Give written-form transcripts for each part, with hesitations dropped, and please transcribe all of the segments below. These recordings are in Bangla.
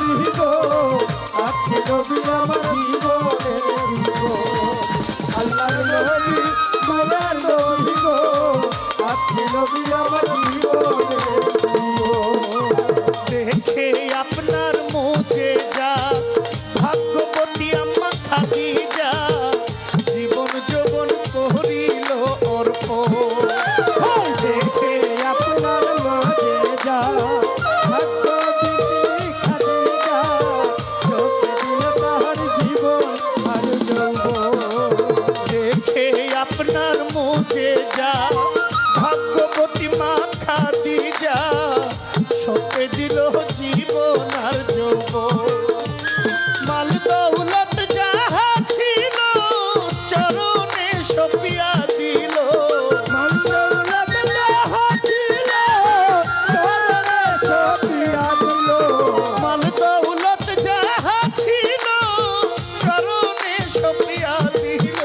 নবী গো আপনি নবী আমার জীবনের জীবন আল্লাহর নবী মায়ার নবী গো আপনি নবী আমার জীবনের জীবন দেখে আপনার মুখে যা ভাগ্যবতী আম্মা খাদিজা জীবন যৌবন করিল অর্পণ দেখে আপনার মাঝে যা ভাগ্য বিধি খাদিজা চোখে দিল তাহার জীবন আর যৌবন দেখে আপনার মুখে যা ভাগ্যবতী মা খাদিজা সপে দিল জীবন আর যৌবন মাল দৌলত যাহা ছিল চরণে সপিয়া দিল মন্দৌলত যাহা ছিল চরণে সপিয়া দিল মাল দৌলত যাহা ছিল চরণে সপিয়া দিল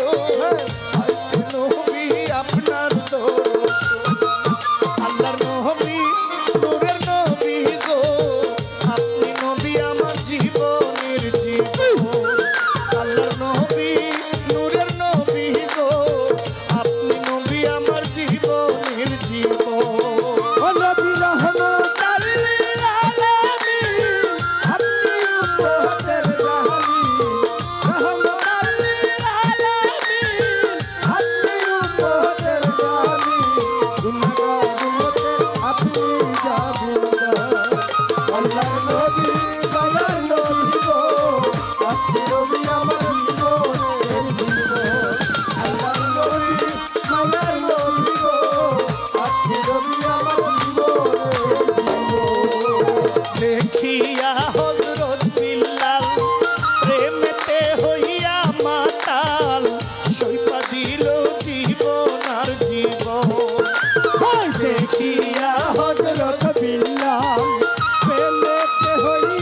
আইতে নবী আপনার দোষ আল্লাহর নবী নূরের নবী গো আপনি নবী আমার জীবনের জীবন আল্লাহর নবী নূরের নবী গো আপনি নবী আমার জীবনের জীবন ও নবী রহমতাল লিল আলামিন আপনি উম্মতের জামিন রহমতাল লিল আলামিন আপনি উম্মতের জামিন গুনাহগার উম্মতের আপনি জামিনদার আল্লাহর নবী মায়ার নবী গো আপনি নবী আমার জীবনের জীবন আল্লাহর নবী মায়ার নবী গো আপনি নবী আমার জীবনের জীবন দেখিয়া হযরত বিল্লাল প্রেমেতে হইয়া মাতাল সইপা দিল জীবন আর জীবন দেখিয়া হযরত বিল্লাল প্রেমেতে হইয়া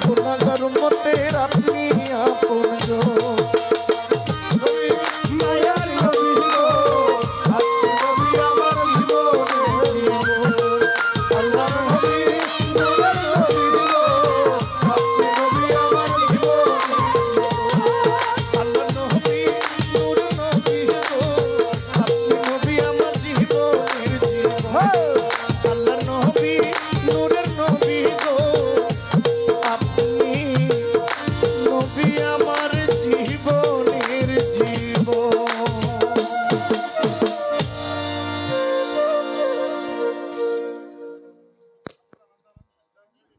গুনাহগার উম্মতের আপনি